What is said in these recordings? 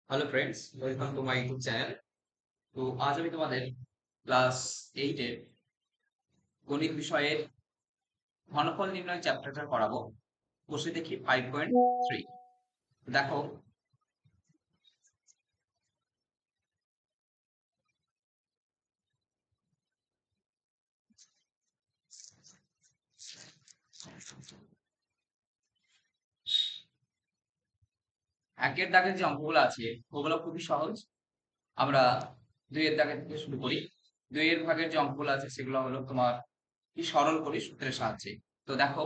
Hello friends, welcome to my YouTube channel. তো আজ আমি তোমাদের ক্লাস 8 এর গণিত বিষয়ের ঘনফল নির্ণয় চ্যাপ্টারটা করাবো। বসে দেখি 5.3। দেখো, একের দাগের যে অঙ্কগুলো আছে ওগুলো খুবই সহজ। আমরা দুইয়ের দাগের থেকে শুরু করি। দুইয়ের ভাগের যে অঙ্কগুলো আছে সেগুলো হলো তোমার কি সরল করি সূত্রের সাহায্যে। তো দেখো,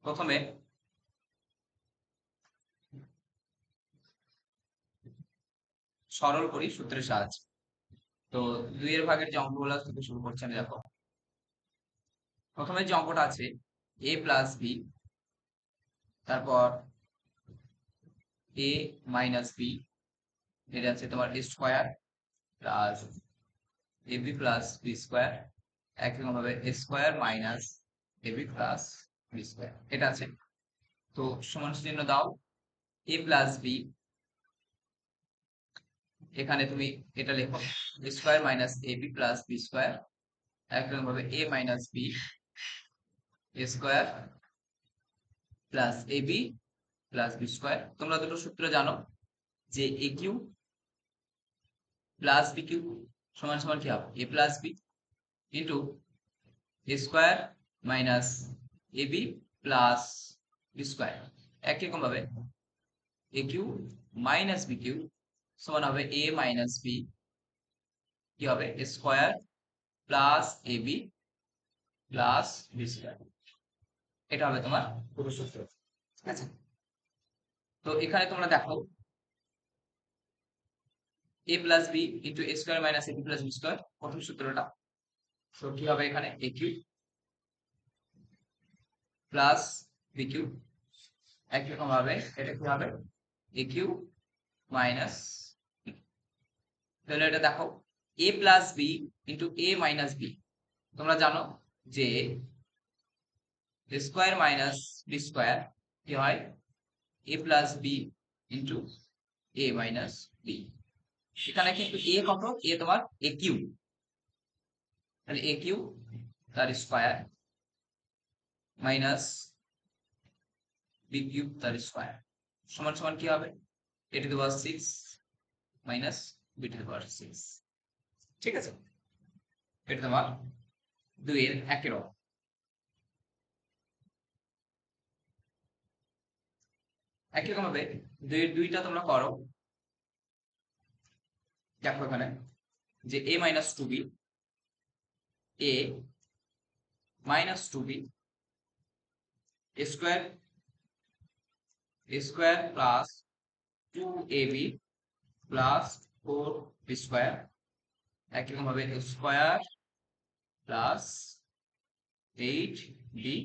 প্রথমে সরল করি সূত্রের সাহায্যে। তো দুইয়ের ভাগের যে অঙ্কগুলো থেকে শুরু করছি আমি। দেখো, প্রথমে যে অঙ্কটা আছে a প্লাস বি, তারপর a মাইনাস বি, এটা আছে তোমার a square plus ab plus B square, একইরকম ভাবে a square minus ab plus B square, এটা আছে। তো সমান চিহ্ন দাও। a প্লাস বি, এখানে তুমি এটা লেখো a square minus ab plus B square, একইরকম ভাবে a minus b a square plus ab plus B square. তোমরা দুটো সূত্র জানো যে a cube plus B cube সমান সমান কি হবে a plus B into A square minus a B plus B square. একই রকম ভাবে এ কিউ মাইনাস বি কিউ সমান হবে এ মাইনাস বি, কি হবে a square plus A B plus B square. এটা হবে তোমার পুরো সূত্র। ঠিক আছে, তো এখানে তোমরা দেখো এ plus B into A square minus a B plus B square, প্রথম সূত্রটা। তো কি হবে এখানে এ কিউ প্লাস বি কিউ, একই রকম ভাবে এটা কি হবে এ কিউ মাইনাস, তাহলে এটা দেখো a plus B into A minus b. তোমরা জানো যে স্কোয়ার মাইনাস বি স্কোয়ার কি হয় a plus B into A minus B. এখানে কিন্তু এ কত, এ তোমার এ কিউ, তাহলে এ কিউ তার স্কোয়ার মাইনাস বি কিউ তার স্কোয়ার সমান সমান কি হবে A to the power 6 minus B to the power 6। ঠিক আছে, এটা তোমার দুইয়ের একের অঙ্ক। একই রকম ভাবে দুইয়ের দুইটা তোমরা করো। দেখো এখানে যে a minus two B, a minus two B square, square plus two A B plus four B square, একইরকম ভাবে square plus eight B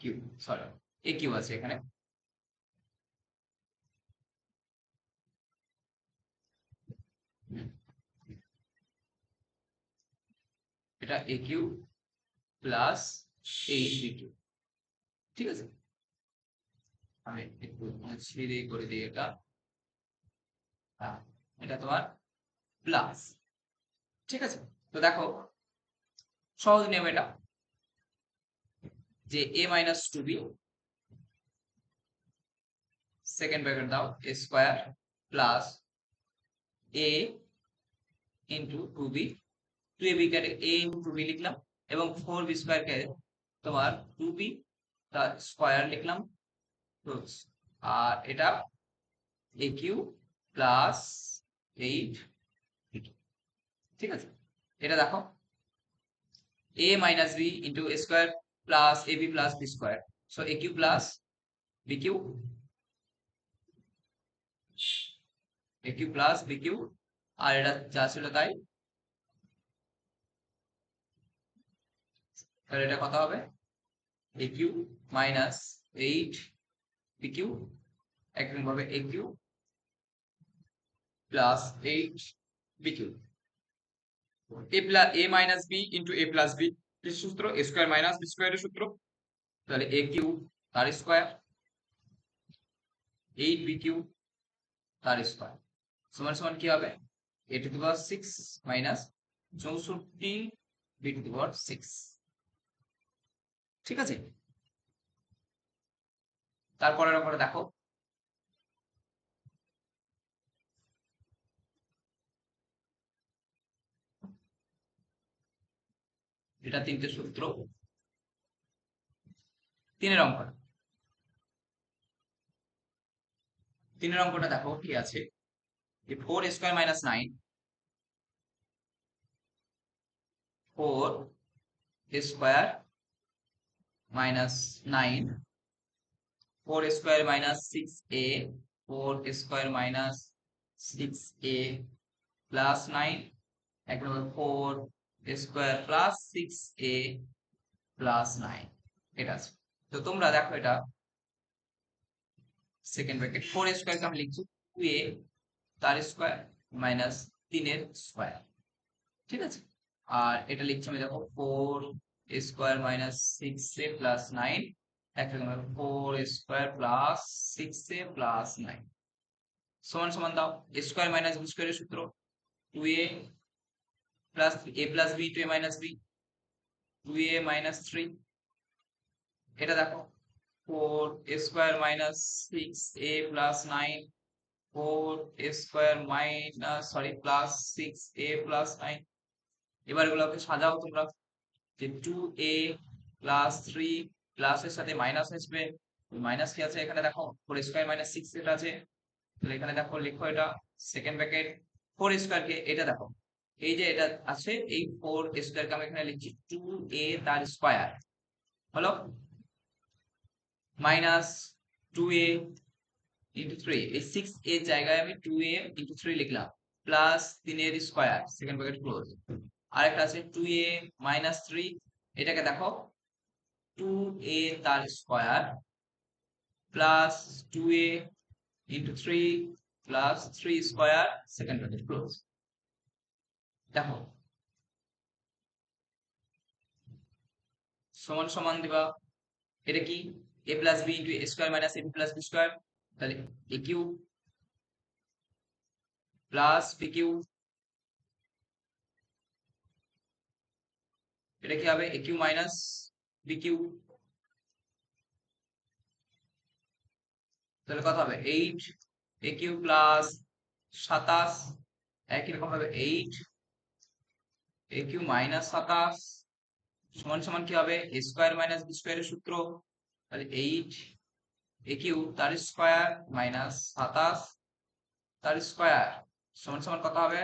cube, sorry A cube আছে এখানে। এটা A cube plus eight B cube. ঠিক আছে, আমি একটু ছেড়ে করে দিই এটা। হ্যাঁ, এটা তোমার প্লাস। ঠিক আছে, তো দেখো সহজ নিয়ম এটা যে a minus two b, second bracket দাও a square plus a into two b, two A b কে a ইন্টু টু বি লিখলাম, এবং ফোর বি স্কোয়ার কে তোমার টু বি তার স্কোয়ার লিখলাম। তো আর এটা এ কিউ প্লাস এইট, ঠিক আছে। এটা দেখো a minus B into A square plus A B plus B square, so A cube plus B cube, A cube plus B cube, আর এটা যা ছিল তাই। তাহলে এটা কত হবে এ cube minus eight B cube, একরকম ভাবে এ cube plus eight B cube. A minus B into A plus B সূত্র, এ স্কোয়ার মাইনাস বি স্কোয়ারের সূত্র। তাহলে এ কিউ তার স্কোয়ার এইট বি কিউ তার স্কয়ার সমান সমান কি হবে a to the power 6 minus 64 b to the power 6। ঠিক আছে, তারপরের অঙ্কটা দেখো। এটা তিনটে সূত্র, তিনের অঙ্কটা দেখো কি আছে, 4 square minus 9, 4 square minus 9, 4 square minus 6a, 4 square minus 6a plus 9, এক নম্বর 4 স্কয়ার প্লাস 6a প্লাস 9। এটা আছে। তো তোমরা দেখো এটা সেকেন্ড ব্র্যাকেট 4 স্কয়ারকে আমি লিখছি 2a তার স্কয়ার মাইনাস 3 এর স্কয়ার। ঠিক আছে, আর এটা লিখছি আমি দেখো 4 স্কয়ার মাইনাস 6a প্লাস 9, এক রকম 4 স্কয়ার প্লাস 6a প্লাস 9 সমান সমান দাও স্কয়ার মাইনাস বি স্কয়ারের সূত্র 2a plus a plus b 2a minus b 2a minus 3। এটা দেখো 4 square minus 6a plus 9, 4 square minus plus 6a plus 9। এবার এগুলোকে সাজাও তোমরা, যে 2a প্লাস 3 প্লাসের সাথে মাইনাস আসবে, মাইনাস কি আছে এখানে দেখো 4 স্কয়ার মাইনাস 6 এটা আছে, তাহলে এখানে দেখো লিখো এটা সেকেন্ড ব্র্যাকেট 4 স্কয়ার কে এটা দেখো এই যে এটা আছে এই 4 স্কয়ার কে আমি এখানে লিখছি 2a তার স্কয়ার হলো মাইনাস 2a ইনটু 3, এই 6 এর জায়গায় আমি 2a ইনটু 3 লিখলাম প্লাস 3 এর স্কয়ার সেকেন্ড ব্র্যাকেট ক্লোজ। আরেকটা আছে 2a মাইনাস 3, এটাকে দেখো 2a তার square plus 2a into 3 plus 3 square second bracket close. দেখো সমান সমান দিবা, এটা কি a plus b into a square minus ab plus b square, তাহলে a cube plus b cube, এটা কি হবে a cube minus b cube, তাহলে কত হবে 8 a কিউব প্লাস 27, একই রকম ভাবে 8 a কিউব মাইনাস 27 সমান সমান কি হবে a স্কয়ার মাইনাস b স্কয়ারের সূত্র, তাহলে 8 a কিউব তার স্কয়ার মাইনাস 27 তার স্কয়ার সমান সমান কত হবে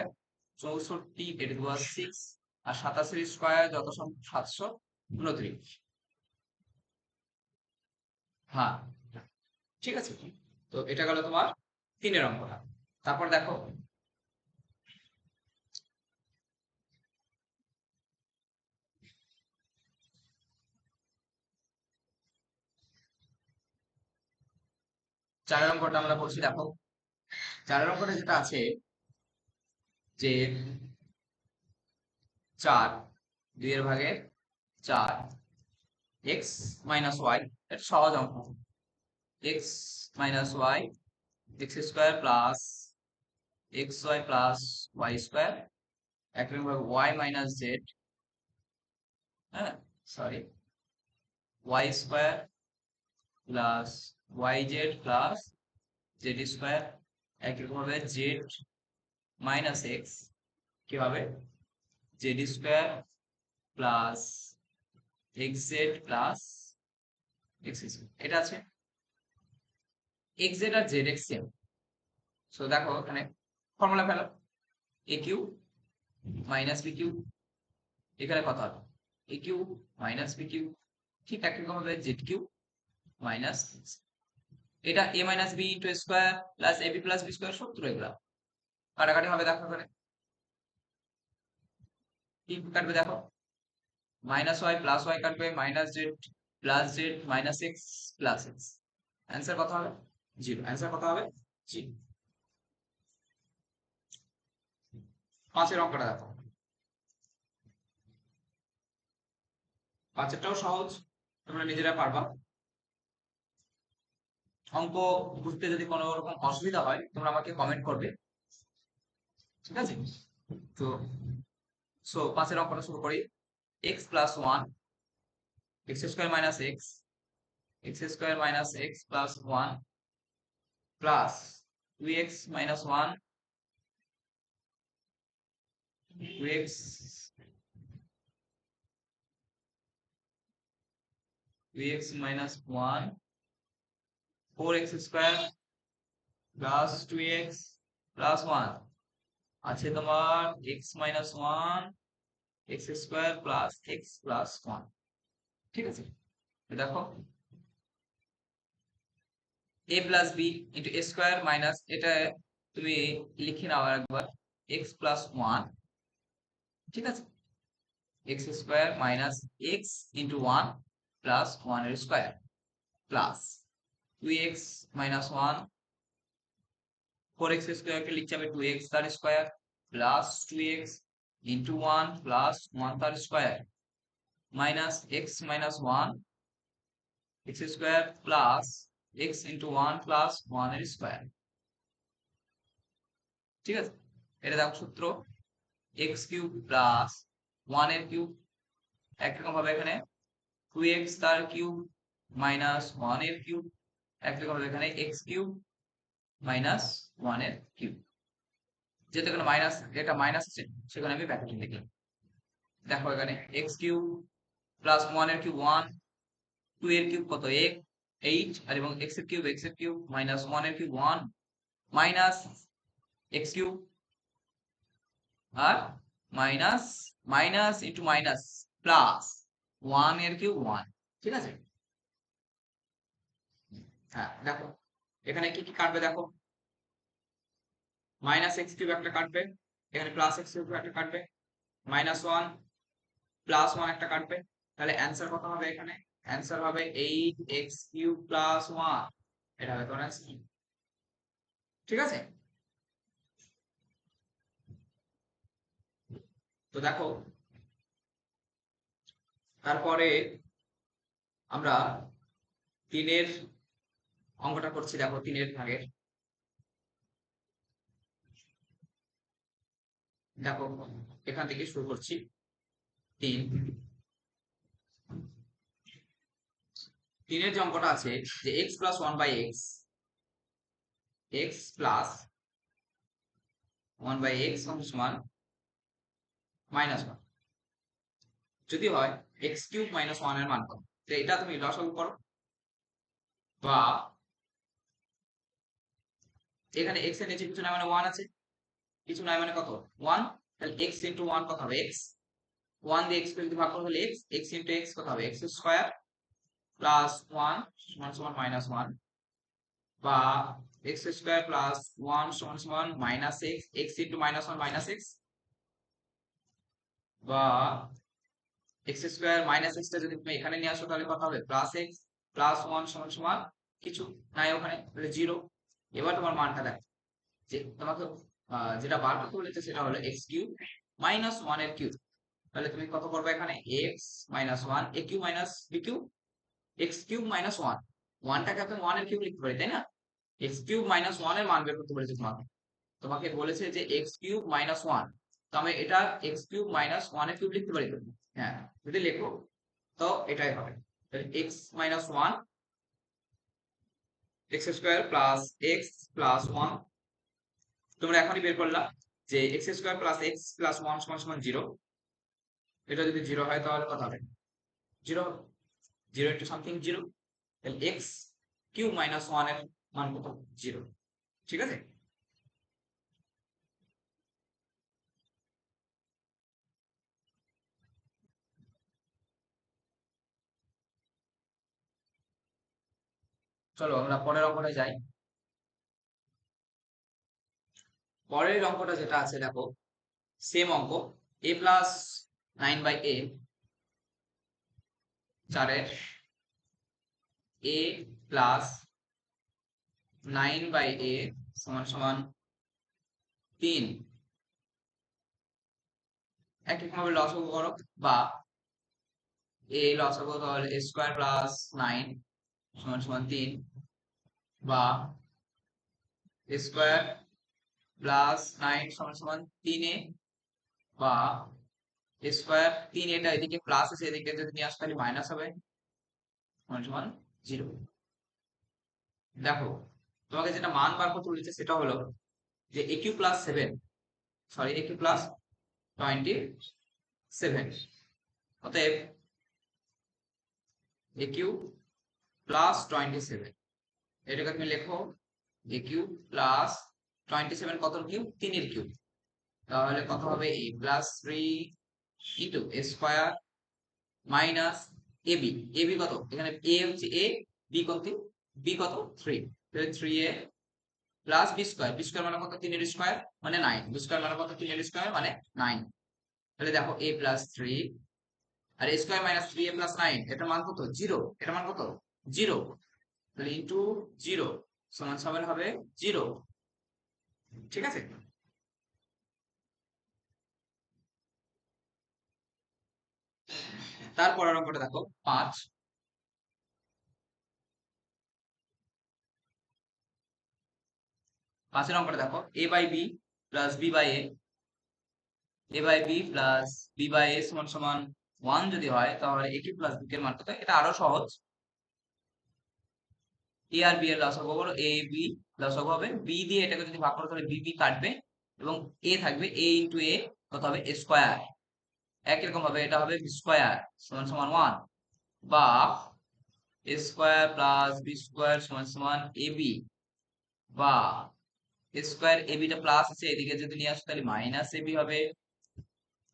64 এর পাওয়ার 6 আর 27 এর স্কয়ার যত সম্ভব 729। হ্যাঁ ঠিক আছে, তো এটা গেল তোমার তিনের অঙ্কটা। তারপর দেখো চারের অঙ্কটা আমরা করছি। দেখো চারের অঙ্কটা যেটা আছে যে 4 2 এর ভাগে 4 x মাইনাস ওয়াই, এটা সহজ অঙ্ক, x minus y x square plus x y plus y square, একইভাবে y মাইনাস জেড, হ্যাঁ y square plus y z plus z square, একইভাবে জেড মাইনাস এক্স কিভাবে z square plus x z plus x square. এটা আছে x z আর z x same, so দেখো এখানে ফর্মুলা ফেলো a cube minus B cube, এখানে কত হবে এ কিউ মাইনাস বি কিউ, ঠিক একই রকম ভাবে জেড কিউ মাইনাস, এটা a minus B into square plus ab plus b square সূত্র, এগুলা কাটাকাটি হবে দেখো এখানে কি কাটবে দেখো মাইনাস ওয়াই প্লাস ওয়াই কাটবে minus z plus z minus x plus x, answer কত হবে 0, অ্যান্সার কত হবে 0। পাঁচের অঙ্কটা দেখো, পাঁচেরটাও সহজ, তোমরা নিজেরা পারবা। অঙ্ক বুঝতে যদি কোনো রকম অসুবিধা হয় তোমরা আমাকে কমেন্ট করবে, ঠিক আছে? তো সো 5 অঙ্কটা শুরু করি। x plus 1 x square minus x x square minus x plus 1 plus 2x minus 1 2x 2x minus 1 4x square plus 2x plus 1 আছে তোমার x minus 1 x square plus x plus 1, ঠিক আছে? দেখো a plus b into a square minus, এটা তুমি লিখে নাও একবার, x plus 1, ঠিক আছে? x square minus x into 1 plus 1 এর square plus 2x minus 1 4x স্কয়ারকে লিখছি আমি 2x তার square plus 2x into 1 plus 1 তার square minus x minus 1 x square plus x into 1 plus 1 এর স্কয়ার, ঠিক আছে? এটা দেখো সূত্র x কিউব প্লাস 1 এর কিউব, একরকম ভাবে এখানে 2x তার কিউব মাইনাস 1 এর কিউব, একরকম ভাবে এখানে x কিউব মাইনাস 1 এর কিউব। যেহেতু এখানে মাইনাস, এটা মাইনাস আছে সেখানে আমি ব্র্যাকেটে লিখলাম। দেখো এখানে x কিউব প্লাস 1 এর কিউব 1, 2 এর কিউব কত 8, আর এবং x এর কিউব মাইনাস 1 এর কিউব 1 মাইনাস x কিউব আর minus minus into minus plus 1 এর কিউব 1, ঠিক আছে? হ্যাঁ দেখো এখানে কি কি কাটবে, দেখো মাইনাস এক্স কিউব একটা কাটবে, এখানে প্লাস এক্স কিউব একটা কাটবে, মাইনাস 1 প্লাস 1 একটা কাটবে, তাহলে অ্যান্সার কত হবে? এখানে অ্যান্সার হবে 8x কিউব প্লাস 1, এটা হবে তোমার অ্যান্সার, ঠিক আছে? তো দেখো তারপরে আমরা 3 অঙ্কটা করছি, দেখো 3 ভাগের, দেখো এখান থেকে শুরু করছি। 3 যে অঙ্কটা আছে যে x plus 1 by x, x plus 1 by x সমান মাইনাস 1 যদি হয় x কিউব মাইনাস 1 এর মান কত, তো এটা তুমি লসাগু করো, বা এখানে x এর নিচে কিছু না মানে 1 আছে, কিছু নাই মানে কত 1, তাহলে x ইন্টু 1 কত হবে x, 1 দিয়ে x যদি ভাগ করলে x, x ইন্টু x কত হবে x স্কয়ার প্লাস 1 সমান সমান মাইনাস 1, বা x স্কয়ার প্লাস 1 সমান সমান minus x, x into minus 1 minus x, বা x স্কয়ার মাইনাস x টা যদি তুমি এখানে নিয়ে আসো তাহলে কত হবে প্লাস x প্লাস 1 সমান সমান কিছু নাই ওখানে, তাহলে 0। এবার তোমার মানটা দেখো, যে তোমাকে যেটা বার করতে বলেছে সেটা হলো x কিউব মাইনাস 1 এর কিউব, তাহলে তুমি কত করবে এখানে x minus 1 a cube minus b cube, x cube minus 1, 1 টাকে আপনি 1 এর কিউব লিখতে পারি তাই না? x কিউব মাইনাস 1 এর মান বের করতে বলেছে তোমাকে, তোমাকে বলেছে যে x কিউব মাইনাস 1, তো আমি এটা x কিউব মাইনাস 1 এর কিউব লিখতে পারি তো? হ্যাঁ যদি লেখো তো এটাই হবে, তাহলে x minus 1 x square plus x plus 1, তোমরা এখনই বের করলা যে x square plus x plus 1 সমান সমান 0, এটা যদি 0 হয় তাহলে কত হবে 0, 0 ইন্টু সামথিং 0, তাহলে x কিউব মাইনাস 1 এর মান কত 0, ঠিক আছে? চলো আমরা পরের অঙ্কটা যাই। পরের অঙ্কটা যেটা আছে দেখো সেম অঙ্ক, a plus 9 by a 4 a plus 9 by a সমান সমান 3, একইভাবে লসাগু করো, বা a লসাগু তাহলে a স্কয়ার প্লাস 9 সমান সমান 3, বা স্কোয়ার প্লাস 9 সমান সমান 3a বা স্কোয়ার 3 এটা এদিকে প্লাস আছে এদিকে যদি নিয়ে আসতে তাহলে মাইনাস হবে সমান সমান 0। দেখো তোমাকে যেটা মান বার করতে বলেছে সেটা হলো যে a cube plus 7 sorry a cube plus 27 অতএব a কিউ প্লাস 27 এটাকে তুমি লেখো a কিউ প্লাস 27 কত কিউব 3 এর কিউব তাহলে কত হবে a plus 3 into a square minus ab ab কত এখানে a হচ্ছে a b কত b কত 3 তাহলে 3a প্লাস b স্কয়ার মানে কত 3 এর স্কয়ার মানে 9 b স্কয়ার মানে কত 3 এর স্কয়ার মানে 9 তাহলে দেখো a প্লাস 3 আর a square minus 3a plus 9 এটার মান কত 0 এটার মান কত 0 তাহলে ইনটু 0 সমান সমান হবে 0 ঠিক আছে। তারপরের অঙ্কটা দেখো 5 5 অঙ্কটা দেখো a by b plus b by a by b plus b by a সমান সমান 1 যদি হয় তাহলে a কিউব প্লাস b এর মান কত এটা আরো সহজ a আর b এর লসাগু হলো a b লসাগু হবে b দিয়ে এটাকে যদি ভাগ করো তাহলে b b কাটবে এবং a থাকবে a ইনটু a কত হবে a স্কয়ার একই রকম ভাবে এটা হবে b স্কয়ার সমান সমান 1 বা a square plus b square সমান সমান ab বা a স্কয়ার ab টা প্লাস আছে এদিকে যদি নিয়ে আসো তাহলে মাইনাস ab হবে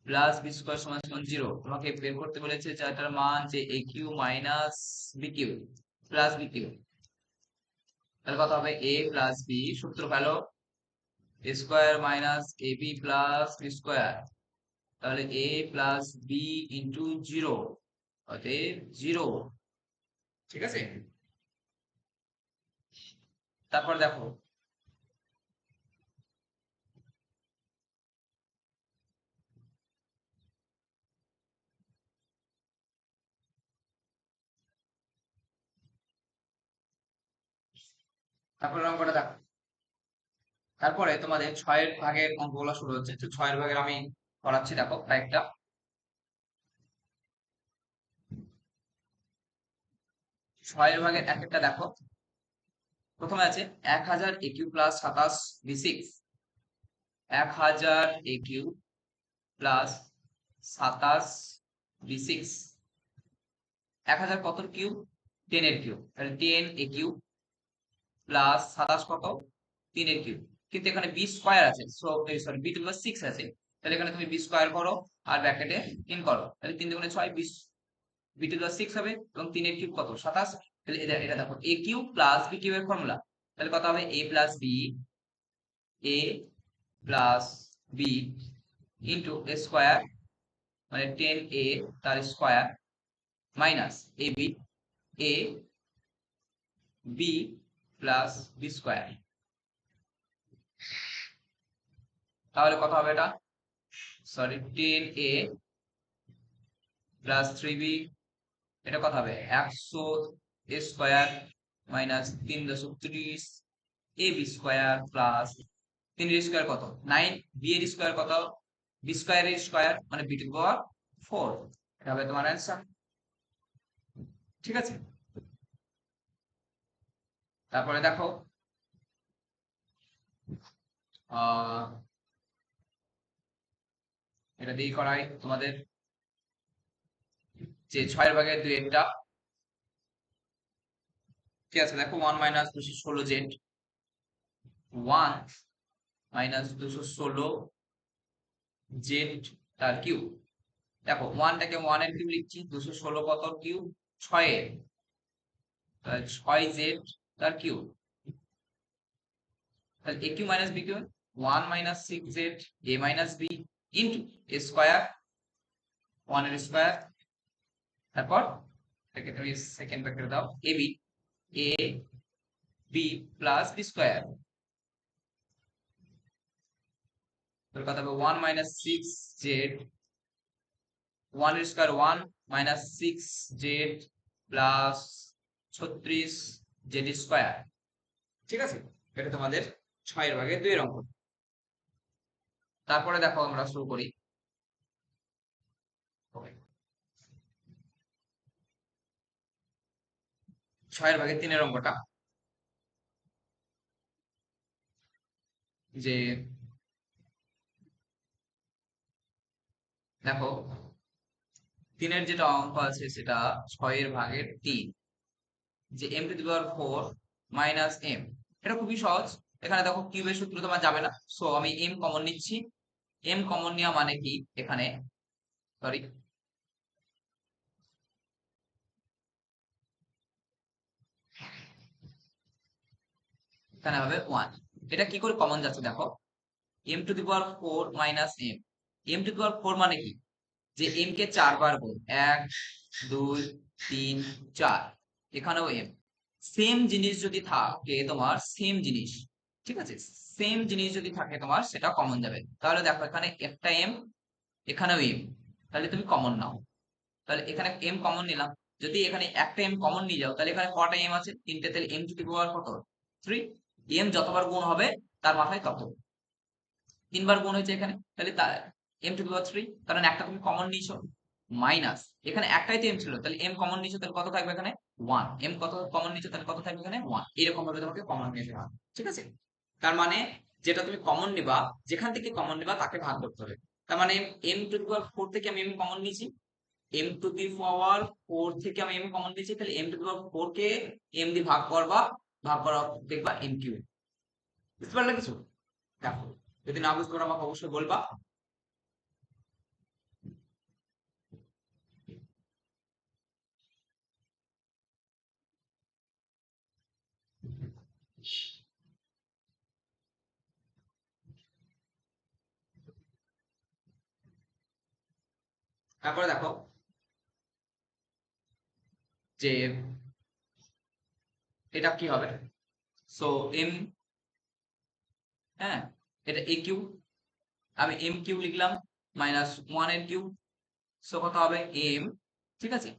প্লাস বি স্কয়ার সমান সমান 0 তোমাকে বের করতে বলেছে যে এটার মান যে a cube minus B cube plus B cube তাহলে কত হবে a প্লাস b সূত্র পেলো a square minus ab plus b square তাহলে a প্লাস b ইনটু 0 অতএব 0 ঠিক আছে। তারপর দেখো তারপরে অঙ্কটা দেখো তারপরে তোমাদের 6 এর ভাগের অঙ্কগুলো শুরু হচ্ছে তো 6 এর ভাগের আমি করাচ্ছি দেখো কয়েকটা 6 এর ভাগের এক একটা দেখো প্রথমে আছে 1000 a cube plus 27 b6 1000 a cube plus 27 b6 1000 কত কিউব 10 এর কিউব তাহলে 10 a কিউব প্লাস 27 কত 3 এর কিউব কিন্তু এখানে b স্কয়ার আছে সরি b টু প্লাস 6 আছে তাহলে এখানে তুমি b স্কয়ার করো আর ব্র্যাকেটে 3 করো তাহলে 3 দুগুণে 6 20 b টু প্লাস 6 হবে এবং 3 এর কিউব কত 27 তাহলে এটা দেখো a কিউব প্লাস b কিউবের ফর্মুলা তাহলে কত হবে a plus b a plus b into a square মানে 10a তার square minus ab a b plus b square তাহলে কত হবে এটা সরি 10a প্লাস 3b এটা কত হবে 100 a square minus 3.30 ab square plus 3 এর স্কয়ার কত 9 b এর স্কয়ার কত b স্কয়ার এর স্কয়ার মানে b টু দি পাওয়ার 4 এটা হবে তোমার অ্যান্সার ঠিক আছে। তারপরে দেখো এটা দিয়ে করাই তোমাদের যে 6 এর ভাগের 2 এটা ঠিক আছে দেখো 1 মাইনাস 216 জেড 1 মাইনাস 216 জেড তার কিউব দেখো 1 টাকে 1 এর কিউব লিখছি 216 কত কিউব 6 এর তাহলে 6 জেড তার কিউব তাহলে a cube minus b cube 1 minus 6 Z a minus b into a square 1 এর স্কয়ার তারপর এটাকে তুমি সেকেন্ড ব্র্যাকেটে দাও ab a b plus b square তাহলে কত হবে 1 মাইনাস 6 জেড 1 এর square 1 minus 6 Z plus 36 Z square ঠিক আছে, এটা তোমাদের 6/2 অঙ্ক। তারপরে দেখো আমরা শুরু করি। 6/3 অঙ্কটা, যে দেখো 3 যেটা অঙ্ক আছে সেটা 6/3, যে m⁴ মাইনাস m। এটা খুবই সহজ। এখানে দেখো কিউবের সূত্র তোমার যাবে না, সো আমি m কমন নিচ্ছি। m কমন নেওয়া মানে কি, এখানে সরি এখানে হবে 1। এটা কি করে কমন যাচ্ছে দেখো, m⁴ মাইনাস m। m⁴ মানে কি, যে m কে 4 বার গুণ, 1 2 3 4, এখানেও m। সেম জিনিস যদি থাকে তোমার, সেম জিনিস, ঠিক আছে, সেম জিনিস যদি থাকে তোমার, সেটা কমন যাবে। তাহলে দেখো এখানে একটা m, এখানেও m, তাহলে তুমি কমন নাও। তাহলে এখানে m কমন নিলাম। যদি এখানে একটা m কমন নিয়ে যাও, তাহলে এখানে কটা m আছে, তিনটে, তাহলে m⁴ কত, 3। m যতবার গুণ হবে তার মাথায় তত, 3 বার গুণ হয়েছে এখানে, তাহলে m⁴, কারণ একটা তুমি কমন নিয়েছো। মাইনাস, এখানে একটাই তো m ছিল, তাহলে m কমন নিয়েছো, তাহলে কত থাকবে এখানে 1। m কত কমন নিয়েছো, তাহলে কত থাকবে এখানে 1। এরকম ভাবে তোমাকে কমন নিতে হবে, ঠিক আছে। তার মানে যেটা তুমি কমন নিবা, যেখান থেকে কমন নিবা তাকে ভাগ করতে হবে। তার মানে m⁴ থেকে আমি m কমন নিয়েছি, m⁴ থেকে আমি m কমন নিয়েছি, তাহলে m⁴ কে m দিয়ে ভাগ করবা, ভাগ করা দেখবা m3। বুঝতে পারলে কিছু? দেখো, যদি না বুঝতে পারো আমাকে অবশ্যই বলবা। তারপরে দেখো যে এটা কি হবে, সো m, হ্যাঁ, এটা a কিউ, আমি m কিউ লিখলাম, মাইনাস 1 এর কিউ, সো কত হবে m, ঠিক আছে।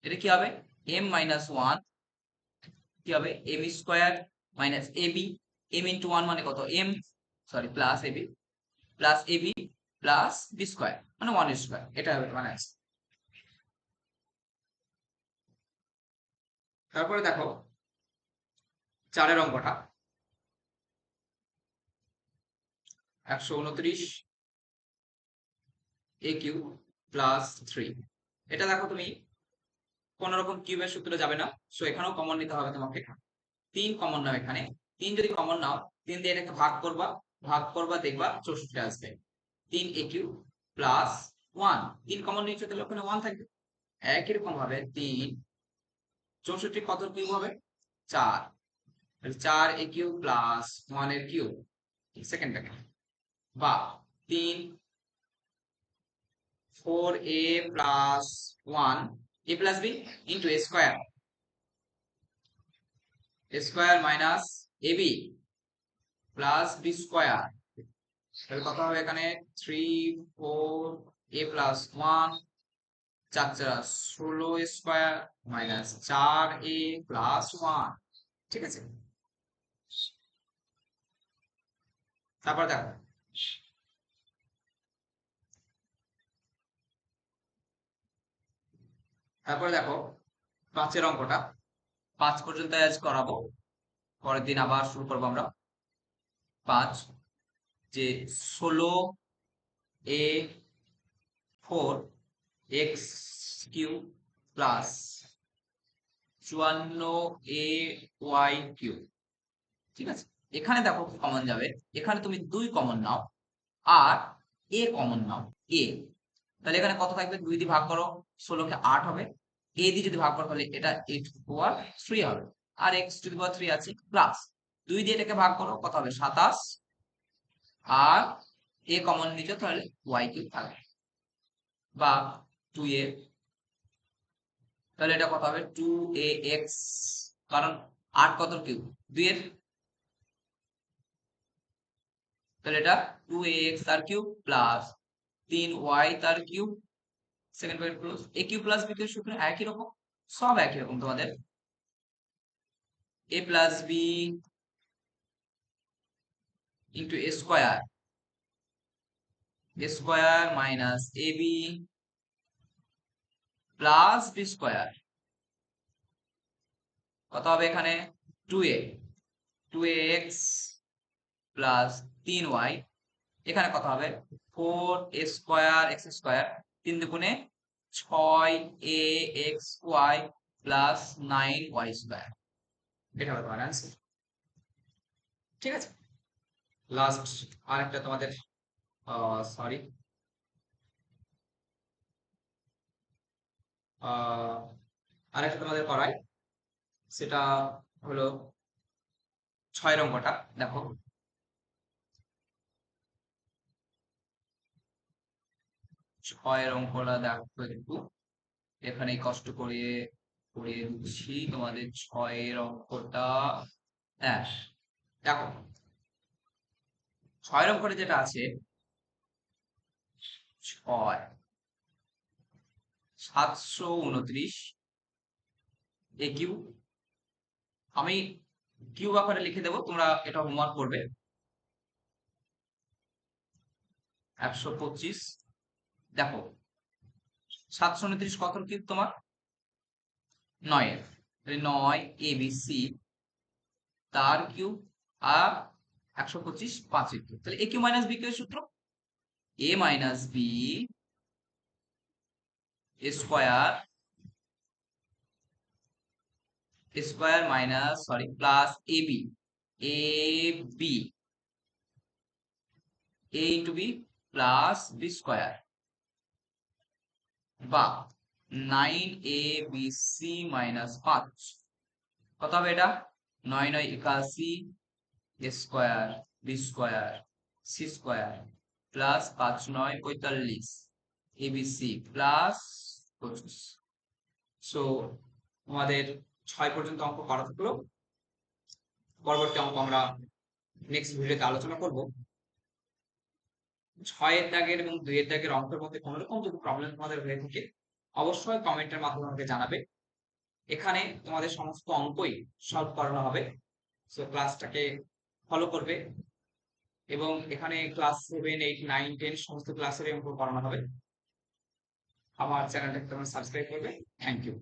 এটা কি হবে, m মাইনাস 1 কি হবে, m² minus ab, m into 1 মানে কত m, sorry plus ab, plus ab plus b² মানে 1², এটা হবে মানে আছে। তারপরে দেখো 4 অঙ্কটা, 129 a কিউ প্লাস 3। এটা দেখো তুমি কোন রকম কিউবের সূত্র যাবে না, সো এখানেও কমন নিতে হবে তোমাকে। 3 কমন নাও এখানে, 3 যদি কমন নাও, 3 দিয়ে এটাকে ভাগ করবা, ভাগ করবা দেখবা 64 আসবে। 3 a কিউ প্লাস 1, 3 কমন নিচ্ছে তাহলে ওখানে 1 থাকবে। একই রকম ভাবে 3 64 কত কিউব হবে, 4, তাহলে 4 a কিউ প্লাস 1 এর কিউব, সেকেন্ডটাকে, বা 3 4a plus 1 a plus b into a square minus ab plus b², তাহলে কত হবে এখানে 3 4 a plus 1, 4 4 16² minus 4a plus 1, ঠিক আছে। তারপর দেখো তারপরে দেখো 5 অঙ্কটা, 5 পর্যন্ত আজ করাবো, পরের দিন আবার শুরু করবো আমরা। 5, যে 16a4 x cube plus 54a y cube, ঠিক আছে। এখানে দেখো কি কমন যাবে, এখানে তুমি 2 কমন নাও আর a কমন নাও, a, তাহলে এখানে কত থাকবে, 2 দিয়ে ভাগ করো, 16 কে 8 হবে, a দিয়ে যদি ভাগ করো তাহলে এটা x⁴ হবে, আর x⁴ আছে প্লাস 2 দিয়ে এটাকে ভাগ করো, কত হবে 27, আর a কমন নিচ্ছ তাহলে y কিউব থাকবে, বা 2a, তাহলে এটা কত হবে 2ax, কারণ 8 কত কিউব 2 এর, তাহলে এটা 2ax তার কিউব প্লাস 3y তার cube, second point close. a cube plus b cube সূত্র একই রকম, সব একই রকম তোমাদের, a plus b into square minus AB plus B square কত হবে এখানে 2x প্লাস 3y এখানে কত হবে 4 3 দুগুণে 6 প্লাস 9y স্কোয়ার এটা হবে তোমার অ্যান্সার। ঠিক আছে, লাস্ট আরেকটা তোমাদের সরি আরেকটা তোমাদের করাই, সেটা হলো 6 অঙ্কটা। দেখো 6 অঙ্কটা দেখো একটু, এখানে কষ্ট করে করে দিচ্ছি তোমাদের 6 অঙ্কটা। হ্যাঁ দেখো 6 অঙ্কটা যেটা আছে 6 729 এ কিউ, আমি কিউ আকারে লিখে দেবো, তোমরা এটা হোমওয়ার্ক করবে। 125 দেখো 729 কত কিউব তোমার 9 এর, 9 এ বি সি তার কিউব আর 125 5 এর কিউব, তাহলে A cube minus B cube এর সূত্র A minus B square minus plus A B A into B plus B square বা 9 এ বি সি মাইনাস 5 কত হবে এটা 9 9 81 square b square c square plus 5 9 45 a b c plus 25। So আমাদের 6 পর্যন্ত অঙ্ক করা থাকলো, পরবর্তী অঙ্ক আমরা নেক্সট ভিডিওতে আলোচনা করব। 6 দাগের এবং 2 দাগের অঙ্কের মধ্যে কোনো রকম যদি প্রবলেম তোমাদের হয়ে থাকে অবশ্যই কমেন্টের মাধ্যমে আমাকে জানাবে, এখানে তোমাদের সমস্ত অঙ্কই সলভ করানো হবে। সো ক্লাসটাকে ফলো করবে এবং এখানে ক্লাস 7 8 9 10 সমস্ত ক্লাসের অঙ্ক করানো হবে। আমার চ্যানেলটাকে তোমরা সাবস্ক্রাইব করবে। Thank you.